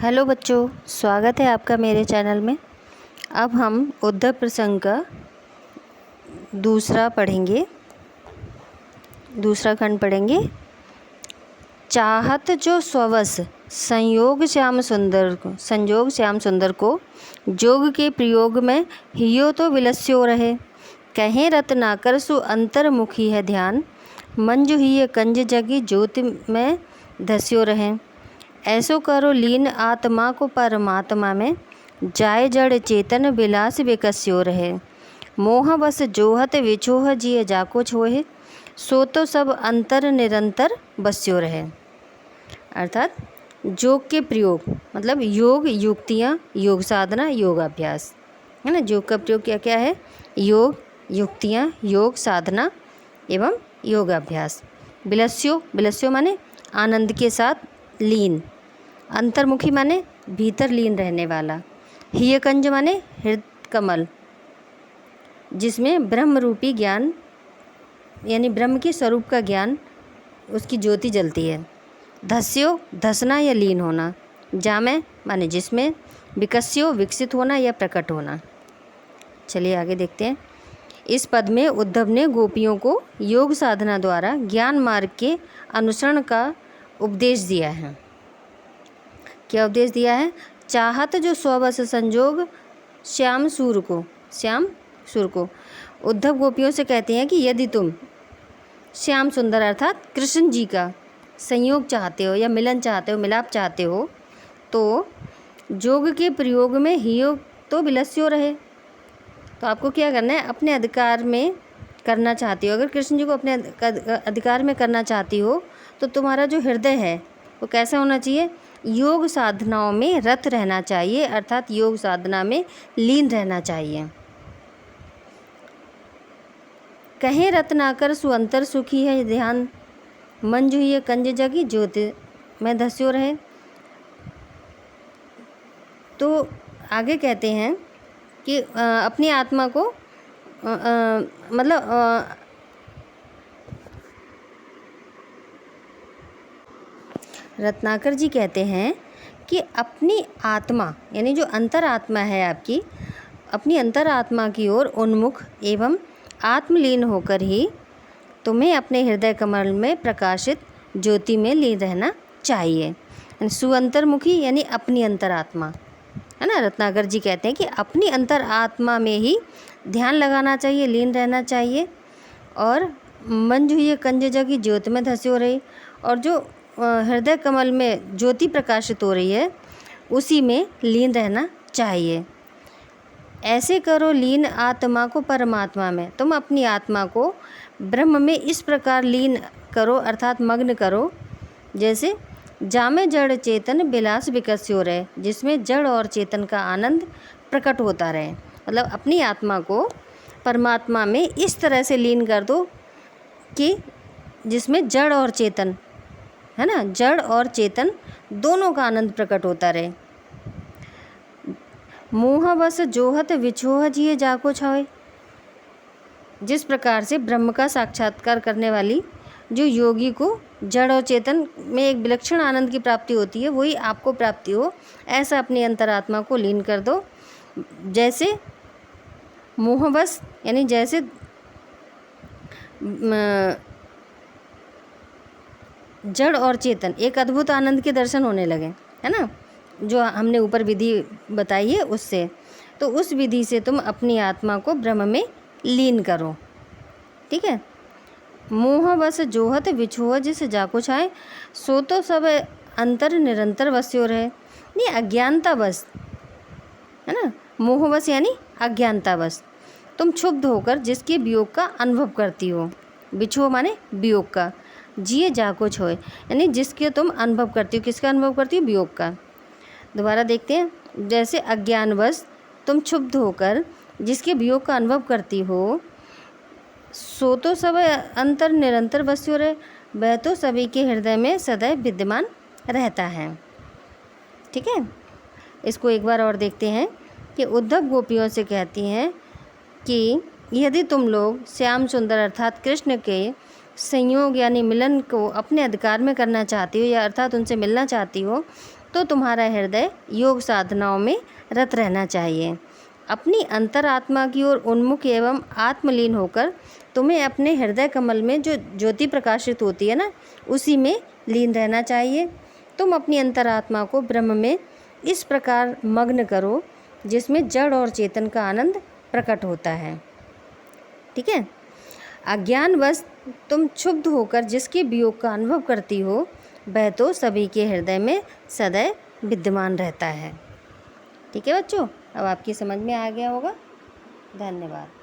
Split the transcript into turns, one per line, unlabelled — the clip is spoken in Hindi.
हेलो बच्चों, स्वागत है आपका मेरे चैनल में। अब हम उद्धव प्रसंग का दूसरा खंड पढ़ेंगे। चाहत जो स्ववश संयोग श्याम सुंदर को जोग के प्रयोग में हियो तो विलस्यो रहे। कहें रत्नाकर सु अंतर्मुखी है ध्यान, मंजु ही कंज जगी ज्योति में धस्यो रहे। ऐसो करो लीन आत्मा को परमात्मा में, जाय जड़ चेतन विलास विकस्यो रहे। मोह बस जोहत विछोह जिय जाको छोहे, सो तो सब अंतर निरंतर बस्यो रहे। अर्थात योग के प्रयोग मतलब योग, युक्तियाँ, योग साधना, योगाभ्यास, है ना। योग का प्रयोग क्या क्या है? योग, युक्तियाँ, योग साधना एवं योगाभ्यास। विलस्यो माने आनंद के साथ लीन, अंतर्मुखी माने भीतर लीन रहने वाला, हियकंज माने हृदय कमल जिसमें ब्रह्म रूपी ज्ञान यानी ब्रह्म के स्वरूप का ज्ञान, उसकी ज्योति जलती है। धस्यो धसना या लीन होना, जामे माने जिसमें, विकस्यो विकसित होना या प्रकट होना। चलिए आगे देखते हैं। इस पद में उद्धव ने गोपियों को योग साधना द्वारा ज्ञान मार्ग के अनुसरण का उपदेश दिया है। क्या उपदेश दिया है? चाहत जो स्ववश संजोग श्याम सूर को उद्धव गोपियों से कहते हैं कि यदि तुम श्याम सुंदर अर्थात कृष्ण जी का संयोग चाहते हो या मिलन चाहते हो, मिलाप चाहते हो, तो जोग के प्रयोग में हियो तो विलस्यो रहे। तो आपको क्या करना है? अपने अधिकार में करना चाहती हो, अगर कृष्ण जी को अपने अधिकार में करना चाहती हो, तो तुम्हारा जो हृदय है वो कैसा होना चाहिए? योग साधनाओं में रत रहना चाहिए, अर्थात योग साधना में लीन रहना चाहिए। कहें रत्नाकर सुअंतर सुखी है ध्यान, मंजु ही कंज जगी ज्योति में धस्यो रहे। तो आगे कहते हैं कि अपनी आत्मा को रत्नाकर जी कहते हैं कि अपनी आत्मा यानी जो अंतरात्मा है आपकी, अपनी अंतरात्मा की ओर उन्मुख एवं आत्मलीन होकर ही तुम्हें अपने हृदय कमल में प्रकाशित ज्योति में लीन रहना चाहिए। सुअंतर्मुखी यानी अपनी अंतरात्मा, है ना। रत्नाकर जी कहते हैं कि अपनी अंतरात्मा में ही ध्यान लगाना चाहिए, लीन रहना चाहिए। और मंजु ये कंज जगी ज्योति में धस्यो रही, और जो हृदय कमल में ज्योति प्रकाशित हो रही है उसी में लीन रहना चाहिए। ऐसे करो लीन आत्मा को परमात्मा में, तुम अपनी आत्मा को ब्रह्म में इस प्रकार लीन करो अर्थात मग्न करो, जैसे जामे जड़ चेतन विलास विकस्यो रहे, जिसमें जड़ और चेतन का आनंद प्रकट होता रहे। मतलब अपनी आत्मा को परमात्मा में इस तरह से लीन कर दो कि जिसमें जड़ और चेतन, है ना, जड़ और चेतन दोनों का आनंद प्रकट होता रहे। मोह बस जोहत विछोह जिए जाको छावे, जिस प्रकार से ब्रह्म का साक्षात्कार करने वाली जो योगी को जड़ और चेतन में एक विलक्षण आनंद की प्राप्ति होती है, वही आपको प्राप्ति हो, ऐसा अपनी अंतरात्मा को लीन कर दो। जैसे मोहवश यानी जैसे जड़ और चेतन एक अद्भुत आनंद के दर्शन होने लगे, है ना, जो हमने ऊपर विधि बताई है उससे। तो उस विधि से तुम अपनी आत्मा को ब्रह्म में लीन करो, ठीक है। मोह बस जोहत विछोह जिस जाको छाए, सो तो सब अंतर निरंतर बस्यो रहे। नहीं, अज्ञानता बस, है ना। मोह बस यानी अज्ञानता बस, तुम क्षुब्ध होकर जिसके वियोग का अनुभव करती हो, विछोह माने वियोग का, जिए जाको छोए यानी जिसके तुम अनुभव करती हो। किसका अनुभव करती हो? वियोग का। दोबारा देखते हैं। जैसे अज्ञानवश तुम क्षुब्ध होकर जिसके वियोग का अनुभव करती हो, सो तो सब अंतर निरंतर बस्यो रहे, वह तो सभी के हृदय में सदैव विद्यमान रहता है, ठीक है। इसको एक बार और देखते हैं कि उद्धव गोपियों से कहती हैं कि यदि तुम लोग श्याम सुंदर अर्थात कृष्ण के संयोग यानी मिलन को अपने अधिकार में करना चाहती हो, या अर्थात उनसे मिलना चाहती हो, तो तुम्हारा हृदय योग साधनाओं में रत रहना चाहिए। अपनी अंतरात्मा की ओर उन्मुख एवं आत्मलीन होकर तुम्हें अपने हृदय कमल में जो ज्योति प्रकाशित होती है ना, उसी में लीन रहना चाहिए। तुम अपनी अंतरात्मा को ब्रह्म में इस प्रकार मग्न करो जिसमें जड़ और चेतन का आनंद प्रकट होता है। ठीक है। अज्ञानवश तुम क्षुब्ध होकर जिसके वियोग का अनुभव करती हो, वह तो सभी के हृदय में सदैव विद्यमान रहता है। ठीक है बच्चों, अब आपकी समझ में आ गया होगा। धन्यवाद।